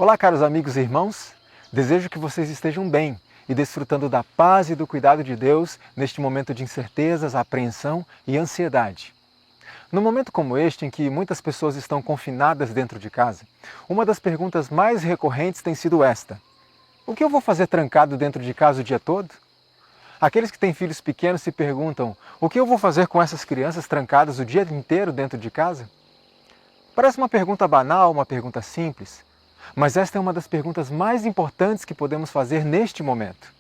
Olá, caros amigos e irmãos. Desejo que vocês estejam bem e desfrutando da paz e do cuidado de Deus neste momento de incertezas, apreensão e ansiedade. Num momento como este, em que muitas pessoas estão confinadas dentro de casa, uma das perguntas mais recorrentes tem sido esta: o que eu vou fazer trancado dentro de casa o dia todo? Aqueles que têm filhos pequenos se perguntam: o que eu vou fazer com essas crianças trancadas o dia inteiro dentro de casa? Parece uma pergunta banal, uma pergunta simples, mas esta é uma das perguntas mais importantes que podemos fazer neste momento.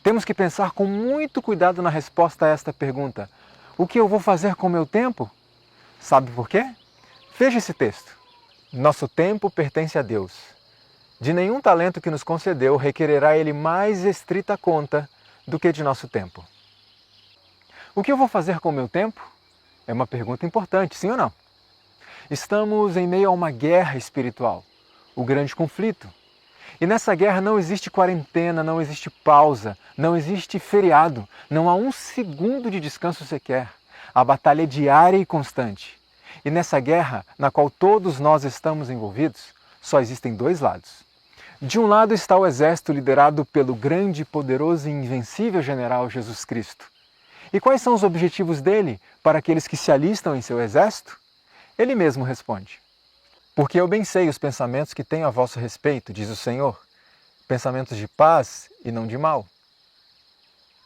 Temos que pensar com muito cuidado na resposta a esta pergunta: o que eu vou fazer com o meu tempo? Sabe por quê? Veja esse texto. Nosso tempo pertence a Deus. De nenhum talento que nos concedeu requererá Ele mais estrita conta do que de nosso tempo. O que eu vou fazer com o meu tempo? É uma pergunta importante, sim ou não? Estamos em meio a uma guerra espiritual, o grande conflito. E nessa guerra não existe quarentena, não existe pausa, não existe feriado, não há um segundo de descanso sequer. A batalha é diária e constante. E nessa guerra, na qual todos nós estamos envolvidos, só existem dois lados. De um lado está o exército liderado pelo grande, poderoso e invencível general Jesus Cristo. E quais são os objetivos dele para aqueles que se alistam em seu exército? Ele mesmo responde: porque eu bem sei os pensamentos que tenho a vosso respeito, diz o Senhor, pensamentos de paz e não de mal.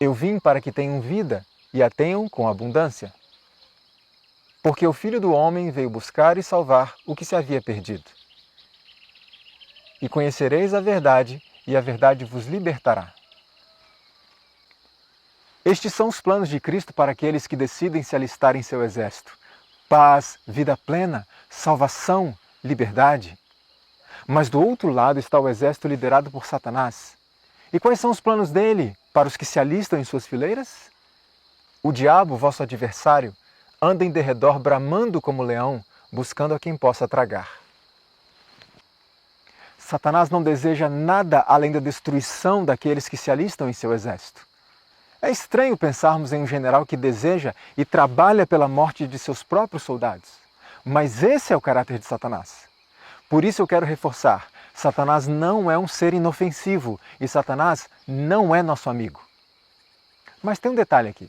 Eu vim para que tenham vida e a tenham com abundância. Porque o Filho do Homem veio buscar e salvar o que se havia perdido. E conhecereis a verdade, e a verdade vos libertará. Estes são os planos de Cristo para aqueles que decidem se alistar em seu exército: paz, vida plena, salvação, liberdade. Mas do outro lado está o exército liderado por Satanás. E quais são os planos dele para os que se alistam em suas fileiras? O diabo, vosso adversário, anda em derredor bramando como leão, buscando a quem possa tragar. Satanás não deseja nada além da destruição daqueles que se alistam em seu exército. É estranho pensarmos em um general que deseja e trabalha pela morte de seus próprios soldados. Mas esse é o caráter de Satanás. Por isso eu quero reforçar: Satanás não é um ser inofensivo e Satanás não é nosso amigo. Mas tem um detalhe aqui.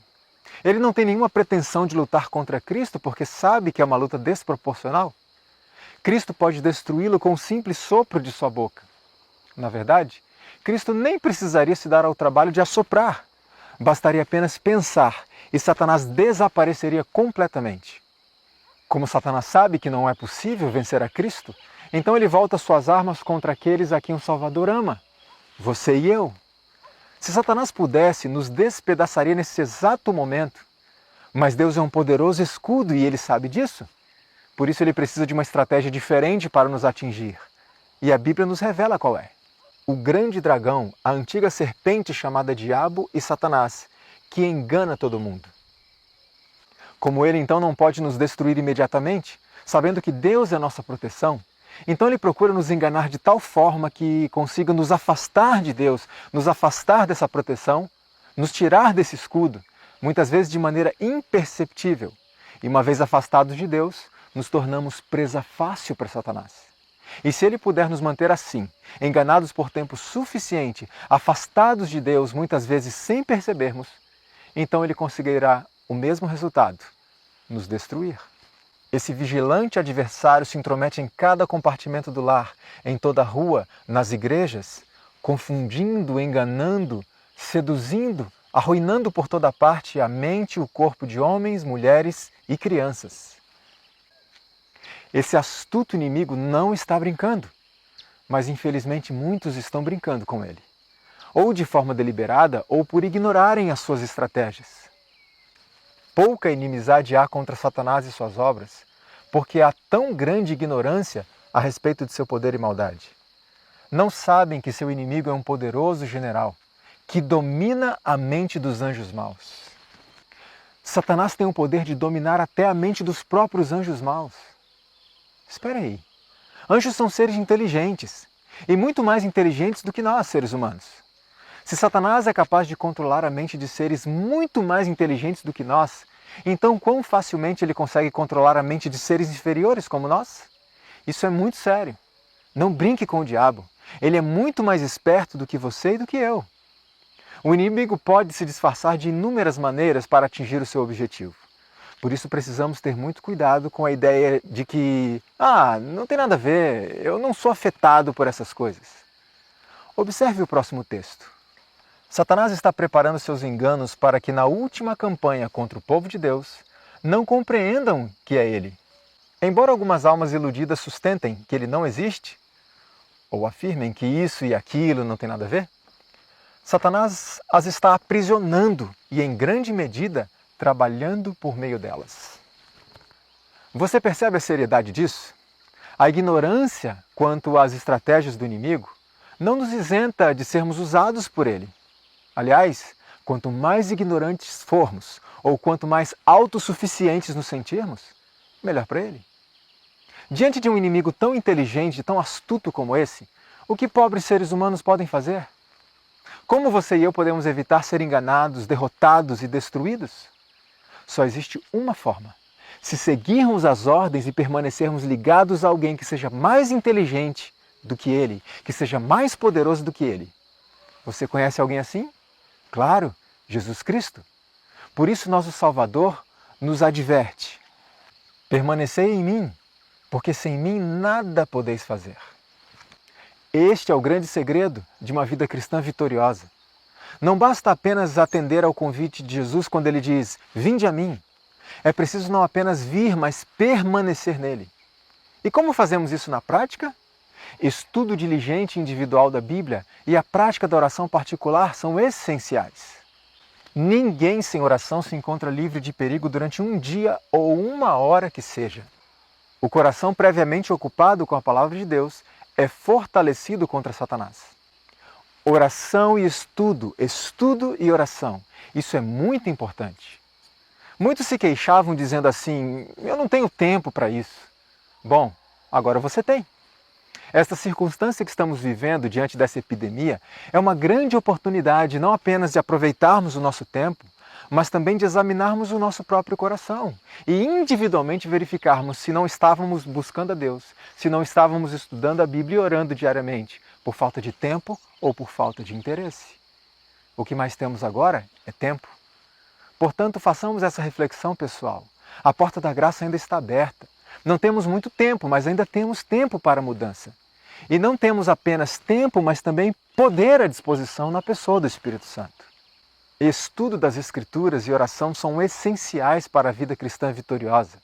Ele não tem nenhuma pretensão de lutar contra Cristo porque sabe que é uma luta desproporcional. Cristo pode destruí-lo com um simples sopro de sua boca. Na verdade, Cristo nem precisaria se dar ao trabalho de assoprar. Bastaria apenas pensar e Satanás desapareceria completamente. Como Satanás sabe que não é possível vencer a Cristo, então ele volta suas armas contra aqueles a quem o Salvador ama, você e eu. Se Satanás pudesse, nos despedaçaria nesse exato momento. Mas Deus é um poderoso escudo e ele sabe disso. Por isso ele precisa de uma estratégia diferente para nos atingir. E a Bíblia nos revela qual é. O grande dragão, a antiga serpente chamada Diabo e Satanás, que engana todo mundo. Como ele então não pode nos destruir imediatamente, sabendo que Deus é nossa proteção, então ele procura nos enganar de tal forma que consiga nos afastar de Deus, nos afastar dessa proteção, nos tirar desse escudo, muitas vezes de maneira imperceptível. E uma vez afastados de Deus, nos tornamos presa fácil para Satanás. E se ele puder nos manter assim, enganados por tempo suficiente, afastados de Deus, muitas vezes sem percebermos, então ele conseguirá o mesmo resultado: nos destruir. Esse vigilante adversário se intromete em cada compartimento do lar, em toda a rua, nas igrejas, confundindo, enganando, seduzindo, arruinando por toda parte a mente e o corpo de homens, mulheres e crianças. Esse astuto inimigo não está brincando, mas infelizmente muitos estão brincando com ele, ou de forma deliberada ou por ignorarem as suas estratégias. Pouca inimizade há contra Satanás e suas obras, porque há tão grande ignorância a respeito de seu poder e maldade. Não sabem que seu inimigo é um poderoso general, que domina a mente dos anjos maus. Satanás tem o poder de dominar até a mente dos próprios anjos maus. Espera aí. Anjos são seres inteligentes, e muito mais inteligentes do que nós, seres humanos. Se Satanás é capaz de controlar a mente de seres muito mais inteligentes do que nós, então quão facilmente ele consegue controlar a mente de seres inferiores como nós? Isso é muito sério. Não brinque com o diabo. Ele é muito mais esperto do que você e do que eu. O inimigo pode se disfarçar de inúmeras maneiras para atingir o seu objetivo. Por isso precisamos ter muito cuidado com a ideia de que, não tem nada a ver, eu não sou afetado por essas coisas. Observe o próximo texto. Satanás está preparando seus enganos para que na última campanha contra o povo de Deus não compreendam que é ele. Embora algumas almas iludidas sustentem que ele não existe, ou afirmem que isso e aquilo não tem nada a ver, Satanás as está aprisionando e, em grande medida, trabalhando por meio delas. Você percebe a seriedade disso? A ignorância quanto às estratégias do inimigo não nos isenta de sermos usados por ele. Aliás, quanto mais ignorantes formos, ou quanto mais autossuficientes nos sentirmos, melhor para ele. Diante de um inimigo tão inteligente, tão astuto como esse, o que pobres seres humanos podem fazer? Como você e eu podemos evitar ser enganados, derrotados e destruídos? Só existe uma forma: se seguirmos as ordens e permanecermos ligados a alguém que seja mais inteligente do que ele, que seja mais poderoso do que ele. Você conhece alguém assim? Claro, Jesus Cristo. Por isso nosso Salvador nos adverte: permanecei em mim, porque sem mim nada podeis fazer. Este é o grande segredo de uma vida cristã vitoriosa. Não basta apenas atender ao convite de Jesus quando ele diz: vinde a mim. É preciso não apenas vir, mas permanecer nele. E como fazemos isso na prática? Estudo diligente e individual da Bíblia e a prática da oração particular são essenciais. Ninguém sem oração se encontra livre de perigo durante um dia ou uma hora que seja. O coração previamente ocupado com a palavra de Deus é fortalecido contra Satanás. Oração e estudo, estudo e oração. Isso é muito importante. Muitos se queixavam dizendo assim: eu não tenho tempo para isso. Bom, agora você tem. Esta circunstância que estamos vivendo diante dessa epidemia é uma grande oportunidade não apenas de aproveitarmos o nosso tempo, mas também de examinarmos o nosso próprio coração e individualmente verificarmos se não estávamos buscando a Deus, se não estávamos estudando a Bíblia e orando diariamente, por falta de tempo ou por falta de interesse. O que mais temos agora é tempo. Portanto, façamos essa reflexão pessoal. A porta da graça ainda está aberta. Não temos muito tempo, mas ainda temos tempo para a mudança. E não temos apenas tempo, mas também poder à disposição na pessoa do Espírito Santo. Estudo das Escrituras e oração são essenciais para a vida cristã vitoriosa.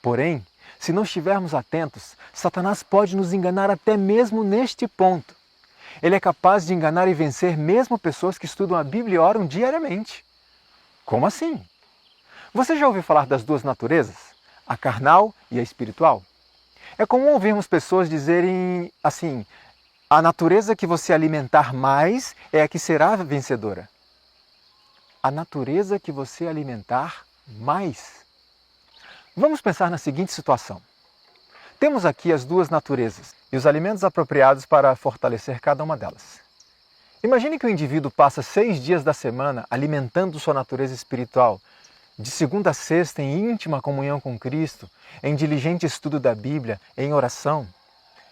Porém, se não estivermos atentos, Satanás pode nos enganar até mesmo neste ponto. Ele é capaz de enganar e vencer mesmo pessoas que estudam a Bíblia e oram diariamente. Como assim? Você já ouviu falar das duas naturezas? A carnal e a espiritual? É comum ouvirmos pessoas dizerem assim: a natureza que você alimentar mais é a que será vencedora. A natureza que você alimentar mais. Vamos pensar na seguinte situação. Temos aqui as duas naturezas e os alimentos apropriados para fortalecer cada uma delas. Imagine que o indivíduo passa 6 dias da semana alimentando sua natureza espiritual, de segunda a sexta em íntima comunhão com Cristo, em diligente estudo da Bíblia, em oração.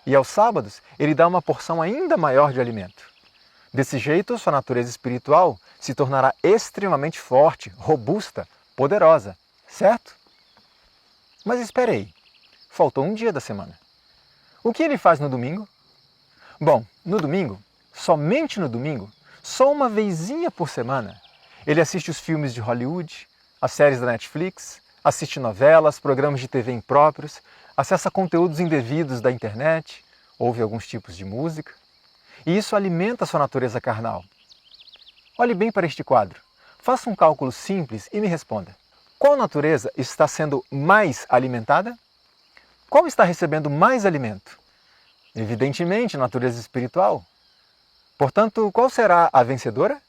E aos sábados ele dá uma porção ainda maior de alimento. Desse jeito, sua natureza espiritual se tornará extremamente forte, robusta, poderosa, certo? Mas espere aí, faltou um dia da semana. O que ele faz no domingo? Bom, no domingo, somente no domingo, só uma vezinha por semana, ele assiste os filmes de Hollywood, as séries da Netflix, assiste novelas, programas de TV impróprios, acessa conteúdos indevidos da internet, ouve alguns tipos de música. E isso alimenta a sua natureza carnal. Olhe bem para este quadro. Faça um cálculo simples e me responda. Qual natureza está sendo mais alimentada? Qual está recebendo mais alimento? Evidentemente, a natureza espiritual. Portanto, qual será a vencedora?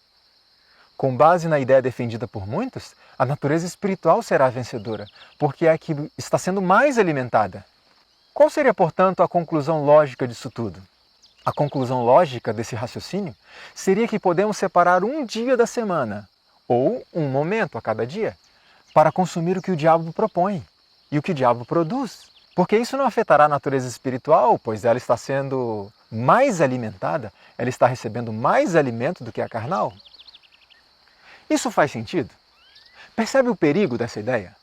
Com base na ideia defendida por muitos, a natureza espiritual será a vencedora, porque é a que está sendo mais alimentada. Qual seria, portanto, a conclusão lógica disso tudo? A conclusão lógica desse raciocínio seria que podemos separar um dia da semana, ou um momento a cada dia, para consumir o que o diabo propõe e o que o diabo produz, Porque isso não afetará a natureza espiritual, pois ela está sendo mais alimentada, ela está recebendo mais alimento do que a carnal. Isso faz sentido? Percebe o perigo dessa ideia?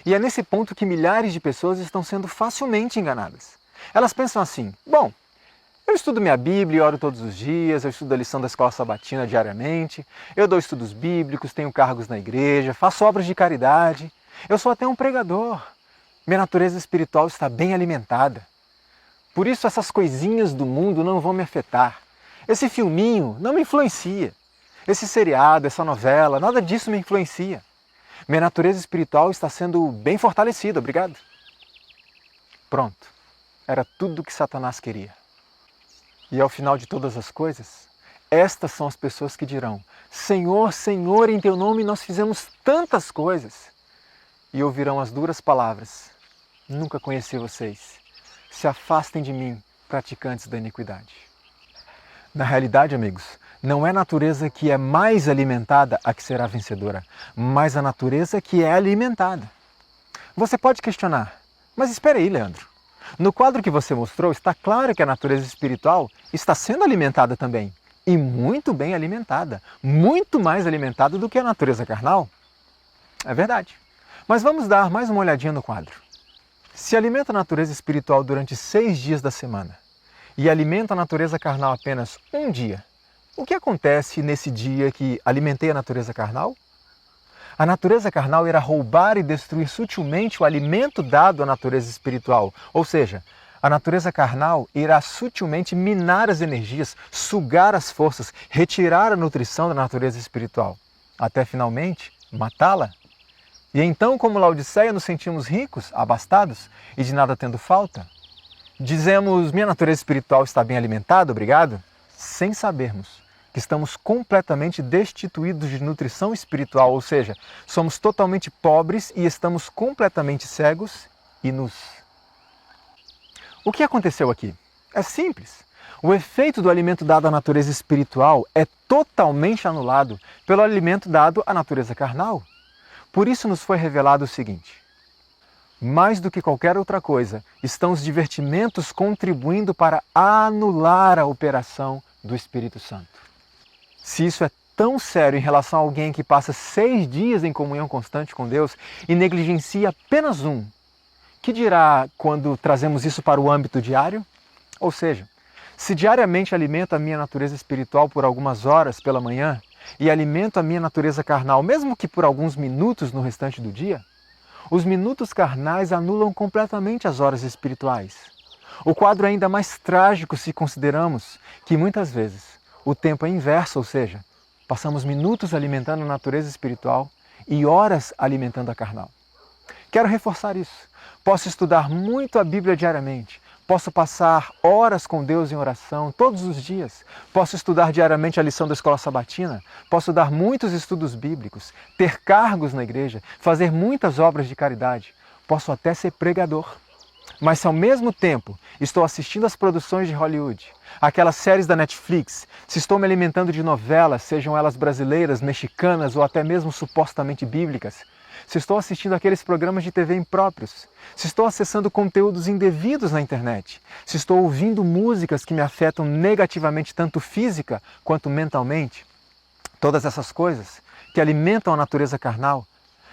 E é nesse ponto que milhares de pessoas estão sendo facilmente enganadas. Elas pensam assim: bom, eu estudo minha Bíblia, oro todos os dias, eu estudo a lição da escola sabatina diariamente, eu dou estudos bíblicos, tenho cargos na igreja, faço obras de caridade, eu sou até um pregador. Minha natureza espiritual está bem alimentada. Por isso essas coisinhas do mundo não vão me afetar. Esse filminho não me influencia. Esse seriado, essa novela, nada disso me influencia. Minha natureza espiritual está sendo bem fortalecida, obrigado. Pronto. Era tudo o que Satanás queria. E ao final de todas as coisas, estas são as pessoas que dirão: Senhor, Senhor, em teu nome nós fizemos tantas coisas. E ouvirão as duras palavras: nunca conheci vocês. Se afastem de mim, praticantes da iniquidade. Na realidade, amigos, não é a natureza que é mais alimentada a que será vencedora, mas a natureza que é alimentada. Você pode questionar: mas espere aí, Leandro. No quadro que você mostrou, está claro que a natureza espiritual está sendo alimentada também. E muito bem alimentada. Muito mais alimentada do que a natureza carnal. É verdade. Mas vamos dar mais uma olhadinha no quadro. Se alimenta a natureza espiritual durante 6 dias da semana e alimenta a natureza carnal apenas um dia, o que acontece nesse dia que alimentei a natureza carnal? A natureza carnal irá roubar e destruir sutilmente o alimento dado à natureza espiritual. Ou seja, a natureza carnal irá sutilmente minar as energias, sugar as forças, retirar a nutrição da natureza espiritual, até finalmente matá-la. E então, como Laodiceia, nos sentimos ricos, abastados e de nada tendo falta? Dizemos: minha natureza espiritual está bem alimentada, obrigado? Sem sabermos que estamos completamente destituídos de nutrição espiritual, ou seja, somos totalmente pobres e estamos completamente cegos e nus. O que aconteceu aqui? É simples. O efeito do alimento dado à natureza espiritual é totalmente anulado pelo alimento dado à natureza carnal. Por isso nos foi revelado o seguinte: mais do que qualquer outra coisa, estão os divertimentos contribuindo para anular a operação do Espírito Santo. Se isso é tão sério em relação a alguém que passa 6 dias em comunhão constante com Deus e negligencia apenas um, que dirá quando trazemos isso para o âmbito diário? Ou seja, se diariamente alimento a minha natureza espiritual por algumas horas pela manhã e alimento a minha natureza carnal, mesmo que por alguns minutos no restante do dia, os minutos carnais anulam completamente as horas espirituais. O quadro é ainda mais trágico se consideramos que muitas vezes o tempo é inverso, ou seja, passamos minutos alimentando a natureza espiritual e horas alimentando a carnal. Quero reforçar isso. Posso estudar muito a Bíblia diariamente, posso passar horas com Deus em oração todos os dias, posso estudar diariamente a lição da escola sabatina, posso dar muitos estudos bíblicos, ter cargos na igreja, fazer muitas obras de caridade, posso até ser pregador. Mas se ao mesmo tempo estou assistindo às produções de Hollywood, aquelas séries da Netflix, se estou me alimentando de novelas, sejam elas brasileiras, mexicanas ou até mesmo supostamente bíblicas, se estou assistindo aqueles programas de TV impróprios, se estou acessando conteúdos indevidos na internet, se estou ouvindo músicas que me afetam negativamente tanto física quanto mentalmente, todas essas coisas que alimentam a natureza carnal,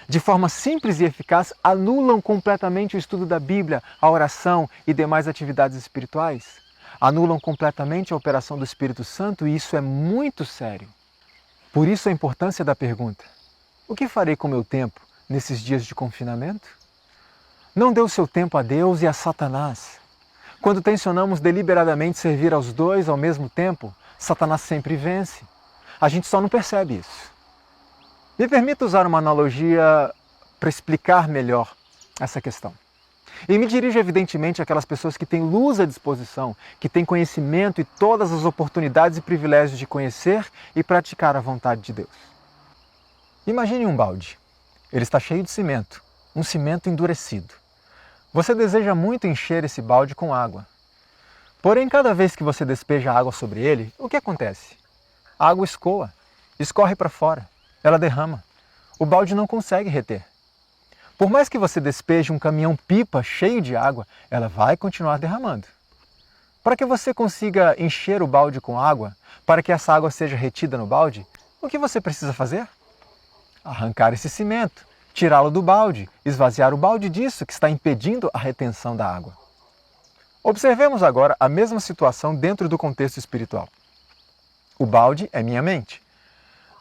de forma simples e eficaz, anulam completamente o estudo da Bíblia, a oração e demais atividades espirituais. Anulam completamente a operação do Espírito Santo e isso é muito sério. Por isso a importância da pergunta: o que farei com o meu tempo nesses dias de confinamento? Não dê o seu tempo a Deus e a Satanás. Quando tensionamos deliberadamente servir aos dois ao mesmo tempo, Satanás sempre vence. A gente só não percebe isso. Me permita usar uma analogia para explicar melhor essa questão. E me dirijo evidentemente àquelas pessoas que têm luz à disposição, que têm conhecimento e todas as oportunidades e privilégios de conhecer e praticar a vontade de Deus. Imagine um balde. Ele está cheio de cimento, um cimento endurecido. Você deseja muito encher esse balde com água. Porém, cada vez que você despeja água sobre ele, o que acontece? A água escoa, escorre para fora. Ela derrama. O balde não consegue reter. Por mais que você despeje um caminhão-pipa cheio de água, ela vai continuar derramando. Para que você consiga encher o balde com água, para que essa água seja retida no balde, o que você precisa fazer? Arrancar esse cimento, tirá-lo do balde, esvaziar o balde disso que está impedindo a retenção da água. Observemos agora a mesma situação dentro do contexto espiritual. O balde é minha mente.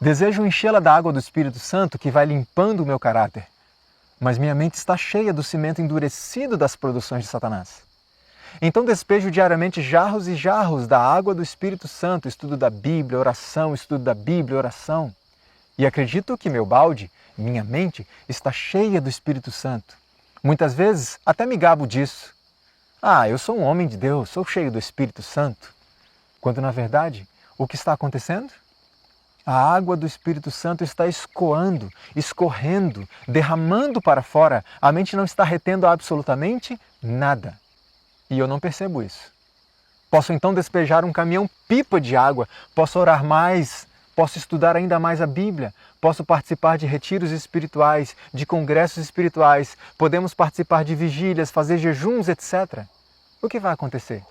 Desejo enchê-la da água do Espírito Santo que vai limpando o meu caráter. Mas minha mente está cheia do cimento endurecido das produções de Satanás. Então despejo diariamente jarros e jarros da água do Espírito Santo, estudo da Bíblia, oração, estudo da Bíblia, oração. E acredito que meu balde, minha mente, está cheia do Espírito Santo. Muitas vezes até me gabo disso. Eu sou um homem de Deus, sou cheio do Espírito Santo. Quando na verdade, o que está acontecendo? A água do Espírito Santo está escoando, escorrendo, derramando para fora. A mente não está retendo absolutamente nada. E eu não percebo isso. Posso então despejar um caminhão-pipa de água, posso orar mais, posso estudar ainda mais a Bíblia, posso participar de retiros espirituais, de congressos espirituais, podemos participar de vigílias, fazer jejuns, etc. O que vai acontecer?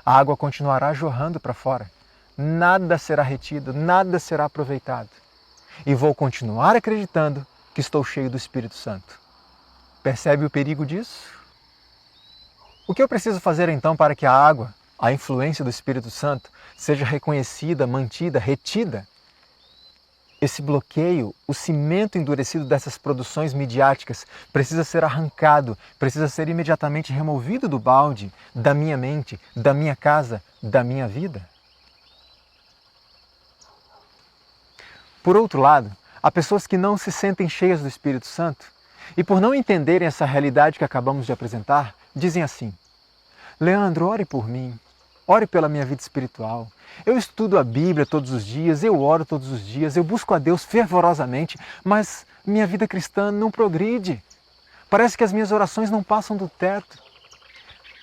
A água continuará jorrando para fora. Nada será retido, nada será aproveitado. E vou continuar acreditando que estou cheio do Espírito Santo. Percebe o perigo disso? O que eu preciso fazer então para que a água, a influência do Espírito Santo, seja reconhecida, mantida, retida? Esse bloqueio, o cimento endurecido dessas produções midiáticas precisa ser arrancado, precisa ser imediatamente removido do balde, da minha mente, da minha casa, da minha vida. Por outro lado, há pessoas que não se sentem cheias do Espírito Santo e, por não entenderem essa realidade que acabamos de apresentar, dizem assim: Leandro, ore por mim, ore pela minha vida espiritual. Eu estudo a Bíblia todos os dias, eu oro todos os dias, eu busco a Deus fervorosamente, mas minha vida cristã não progride. Parece que as minhas orações não passam do teto.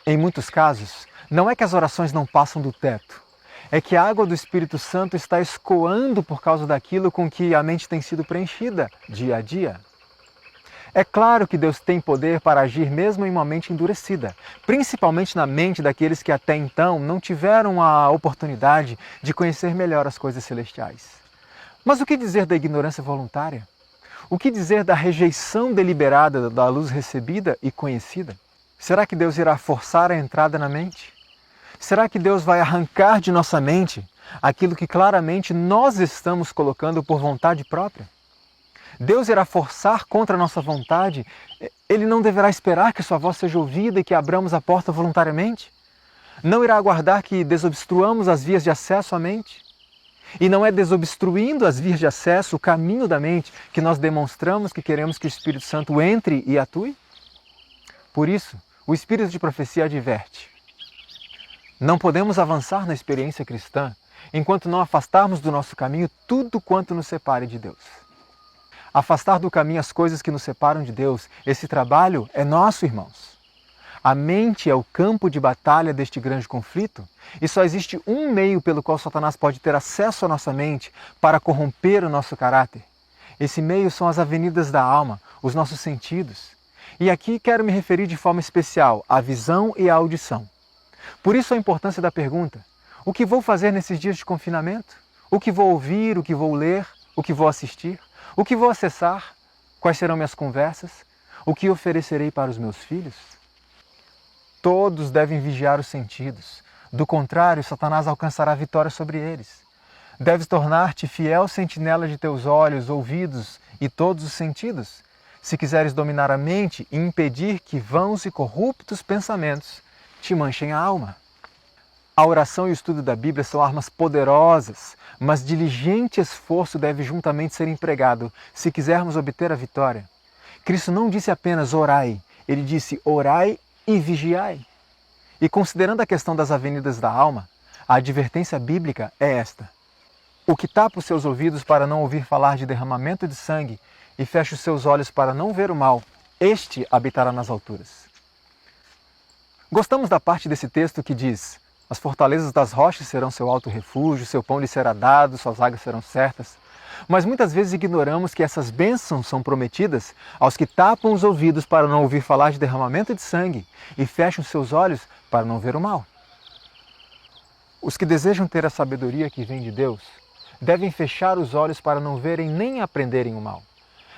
Em muitos casos, não é que as orações não passam do teto, é que a água do Espírito Santo está escoando por causa daquilo com que a mente tem sido preenchida dia a dia. É claro que Deus tem poder para agir mesmo em uma mente endurecida, principalmente na mente daqueles que até então não tiveram a oportunidade de conhecer melhor as coisas celestiais. Mas o que dizer da ignorância voluntária? O que dizer da rejeição deliberada da luz recebida e conhecida? Será que Deus irá forçar a entrada na mente? Será que Deus vai arrancar de nossa mente aquilo que claramente nós estamos colocando por vontade própria? Deus irá forçar contra a nossa vontade? Ele não deverá esperar que sua voz seja ouvida e que abramos a porta voluntariamente? Não irá aguardar que desobstruamos as vias de acesso à mente? E não é desobstruindo as vias de acesso, o caminho da mente, que nós demonstramos que queremos que o Espírito Santo entre e atue? Por isso, o Espírito de Profecia adverte: não podemos avançar na experiência cristã enquanto não afastarmos do nosso caminho tudo quanto nos separe de Deus. Afastar do caminho as coisas que nos separam de Deus, esse trabalho é nosso, irmãos. A mente é o campo de batalha deste grande conflito e só existe um meio pelo qual Satanás pode ter acesso à nossa mente para corromper o nosso caráter. Esse meio são as avenidas da alma, os nossos sentidos. E aqui quero me referir de forma especial à visão e à audição. Por isso a importância da pergunta: o que vou fazer nesses dias de confinamento? O que vou ouvir, o que vou ler, o que vou assistir? O que vou acessar? Quais serão minhas conversas? O que oferecerei para os meus filhos? Todos devem vigiar os sentidos. Do contrário, Satanás alcançará vitória sobre eles. Deves tornar-te fiel sentinela de teus olhos, ouvidos e todos os sentidos, se quiseres dominar a mente e impedir que vãos e corruptos pensamentos te manchem a alma. A oração e o estudo da Bíblia são armas poderosas, mas diligente esforço deve juntamente ser empregado se quisermos obter a vitória. Cristo não disse apenas orai, ele disse orai e vigiai. E considerando a questão das avenidas da alma, a advertência bíblica é esta: o que tapa os seus ouvidos para não ouvir falar de derramamento de sangue e fecha os seus olhos para não ver o mal, este habitará nas alturas. Gostamos da parte desse texto que diz: as fortalezas das rochas serão seu alto refúgio, seu pão lhe será dado, suas águas serão certas. Mas muitas vezes ignoramos que essas bênçãos são prometidas aos que tapam os ouvidos para não ouvir falar de derramamento de sangue e fecham seus olhos para não ver o mal. Os que desejam ter a sabedoria que vem de Deus devem fechar os olhos para não verem nem aprenderem o mal.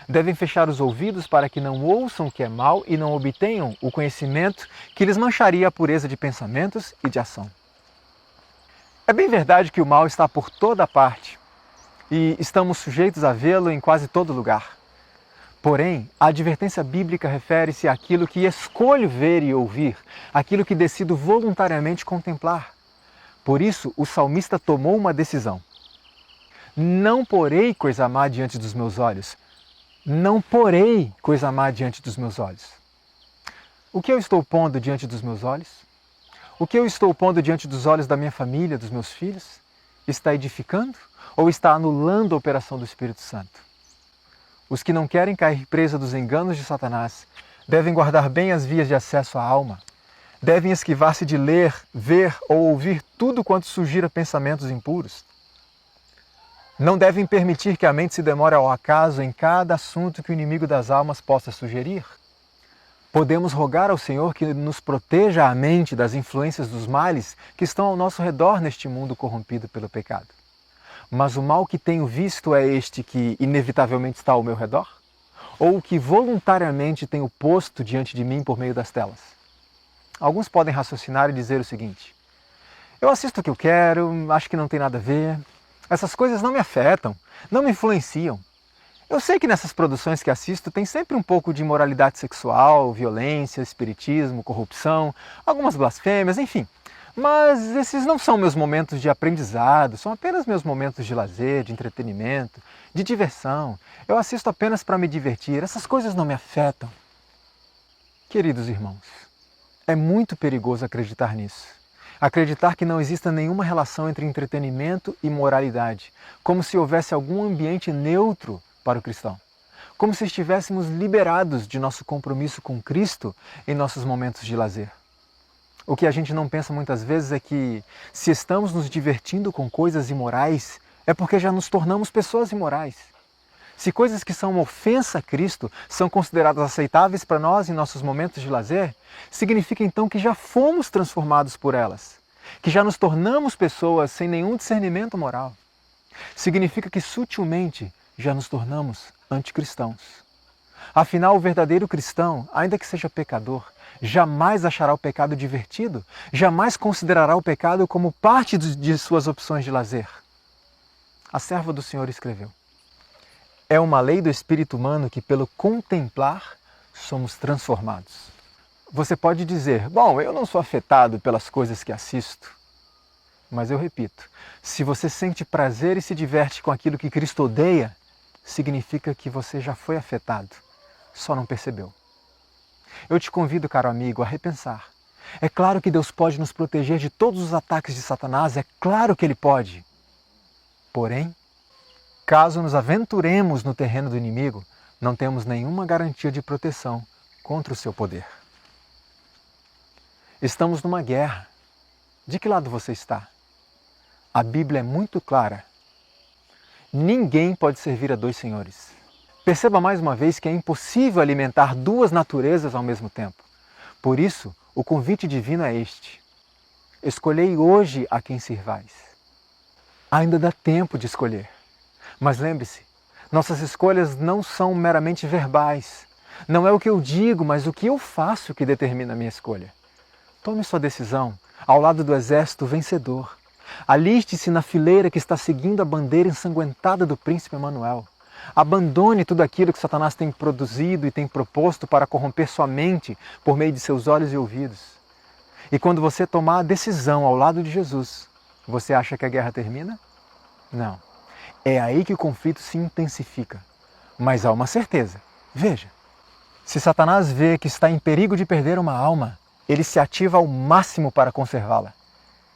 Devem fechar os ouvidos para que não ouçam o que é mal e não obtenham o conhecimento que lhes mancharia a pureza de pensamentos e de ação. É bem verdade que o mal está por toda parte e estamos sujeitos a vê-lo em quase todo lugar. Porém, a advertência bíblica refere-se àquilo que escolho ver e ouvir, aquilo que decido voluntariamente contemplar. Por isso, o salmista tomou uma decisão. Não porei coisa má diante dos meus olhos. Não porei coisa má diante dos meus olhos. O que eu estou pondo diante dos meus olhos? O que eu estou pondo diante dos olhos da minha família, dos meus filhos? Está edificando ou está anulando a operação do Espírito Santo? Os que não querem cair presa dos enganos de Satanás devem guardar bem as vias de acesso à alma. Devem esquivar-se de ler, ver ou ouvir tudo quanto sugira pensamentos impuros. Não devem permitir que a mente se demore ao acaso em cada assunto que o inimigo das almas possa sugerir. Podemos rogar ao Senhor que nos proteja a mente das influências dos males que estão ao nosso redor neste mundo corrompido pelo pecado. Mas o mal que tenho visto é este que inevitavelmente está ao meu redor? Ou o que voluntariamente tenho posto diante de mim por meio das telas? Alguns podem raciocinar e dizer o seguinte: eu assisto o que eu quero, acho que não tem nada a ver, essas coisas não me afetam, não me influenciam. Eu sei que nessas produções que assisto tem sempre um pouco de imoralidade sexual, violência, espiritismo, corrupção, algumas blasfêmias, enfim. Mas esses não são meus momentos de aprendizado, são apenas meus momentos de lazer, de entretenimento, de diversão. Eu assisto apenas para me divertir, essas coisas não me afetam. Queridos irmãos, é muito perigoso acreditar nisso. Acreditar que não exista nenhuma relação entre entretenimento e moralidade, como se houvesse algum ambiente neutro para o cristão. Como se estivéssemos liberados de nosso compromisso com Cristo em nossos momentos de lazer. O que a gente não pensa muitas vezes é que, se estamos nos divertindo com coisas imorais, é porque já nos tornamos pessoas imorais. Se coisas que são uma ofensa a Cristo são consideradas aceitáveis para nós em nossos momentos de lazer, significa então que já fomos transformados por elas, que já nos tornamos pessoas sem nenhum discernimento moral. Significa que sutilmente já nos tornamos anticristãos. Afinal, o verdadeiro cristão, ainda que seja pecador, jamais achará o pecado divertido, jamais considerará o pecado como parte de suas opções de lazer. A serva do Senhor escreveu: é uma lei do espírito humano que pelo contemplar somos transformados. Você pode dizer: bom, eu não sou afetado pelas coisas que assisto. Mas eu repito, se você sente prazer e se diverte com aquilo que Cristo odeia, significa que você já foi afetado, só não percebeu. Eu te convido, caro amigo, a repensar. É claro que Deus pode nos proteger de todos os ataques de Satanás, é claro que Ele pode. Porém, caso nos aventuremos no terreno do inimigo, não temos nenhuma garantia de proteção contra o seu poder. Estamos numa guerra. De que lado você está? A Bíblia é muito clara. Ninguém pode servir a dois senhores. Perceba mais uma vez que é impossível alimentar duas naturezas ao mesmo tempo. Por isso, o convite divino é este: escolhei hoje a quem sirvais. Ainda dá tempo de escolher. Mas lembre-se, nossas escolhas não são meramente verbais. Não é o que eu digo, mas o que eu faço que determina a minha escolha. Tome sua decisão ao lado do exército vencedor. Aliste-se na fileira que está seguindo a bandeira ensanguentada do príncipe Emanuel. Abandone tudo aquilo que Satanás tem produzido e tem proposto para corromper sua mente por meio de seus olhos e ouvidos. E quando você tomar a decisão ao lado de Jesus, você acha que a guerra termina? Não. É aí que o conflito se intensifica. Mas há uma certeza. Veja, se Satanás vê que está em perigo de perder uma alma, ele se ativa ao máximo para conservá-la.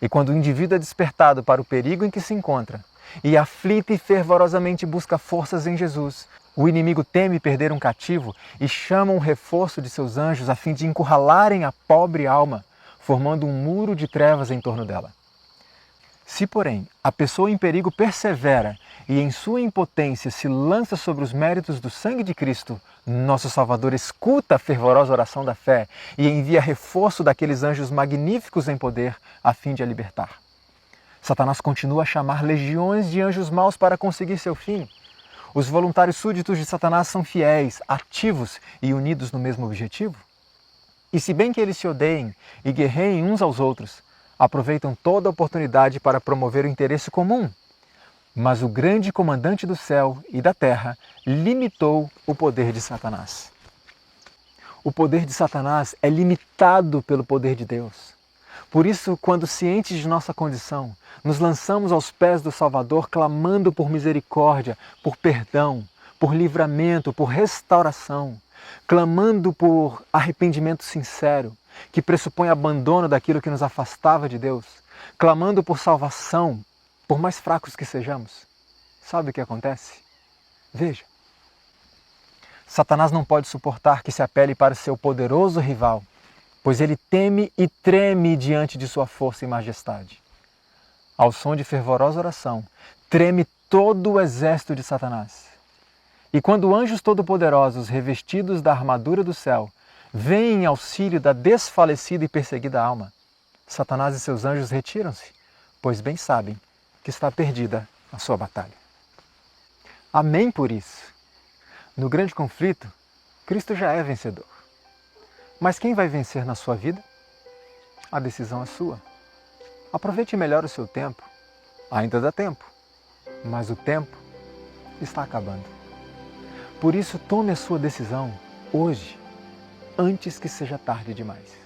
E quando o indivíduo é despertado para o perigo em que se encontra, e aflito e fervorosamente busca forças em Jesus, o inimigo teme perder um cativo e chama um reforço de seus anjos a fim de encurralarem a pobre alma, formando um muro de trevas em torno dela. Se, porém, a pessoa em perigo persevera e em sua impotência se lança sobre os méritos do sangue de Cristo, nosso Salvador escuta a fervorosa oração da fé e envia reforço daqueles anjos magníficos em poder a fim de a libertar. Satanás continua a chamar legiões de anjos maus para conseguir seu fim. Os voluntários súditos de Satanás são fiéis, ativos e unidos no mesmo objetivo. E se bem que eles se odeiem e guerreiem uns aos outros, aproveitam toda a oportunidade para promover o interesse comum. Mas o grande comandante do céu e da terra limitou o poder de Satanás. O poder de Satanás é limitado pelo poder de Deus. Por isso, quando cientes de nossa condição, nos lançamos aos pés do Salvador clamando por misericórdia, por perdão, por livramento, por restauração, clamando por arrependimento sincero, que pressupõe abandono daquilo que nos afastava de Deus, clamando por salvação, por mais fracos que sejamos. Sabe o que acontece? Veja. Satanás não pode suportar que se apele para seu poderoso rival, pois ele teme e treme diante de sua força e majestade. Ao som de fervorosa oração, treme todo o exército de Satanás. E quando anjos todo-poderosos, revestidos da armadura do céu, vêm em auxílio da desfalecida e perseguida alma, Satanás e seus anjos retiram-se, pois bem sabem que está perdida a sua batalha. Amém por isso. No grande conflito, Cristo já é vencedor. Mas quem vai vencer na sua vida? A decisão é sua. Aproveite melhor o seu tempo. Ainda dá tempo, mas o tempo está acabando. Por isso, tome a sua decisão hoje, antes que seja tarde demais.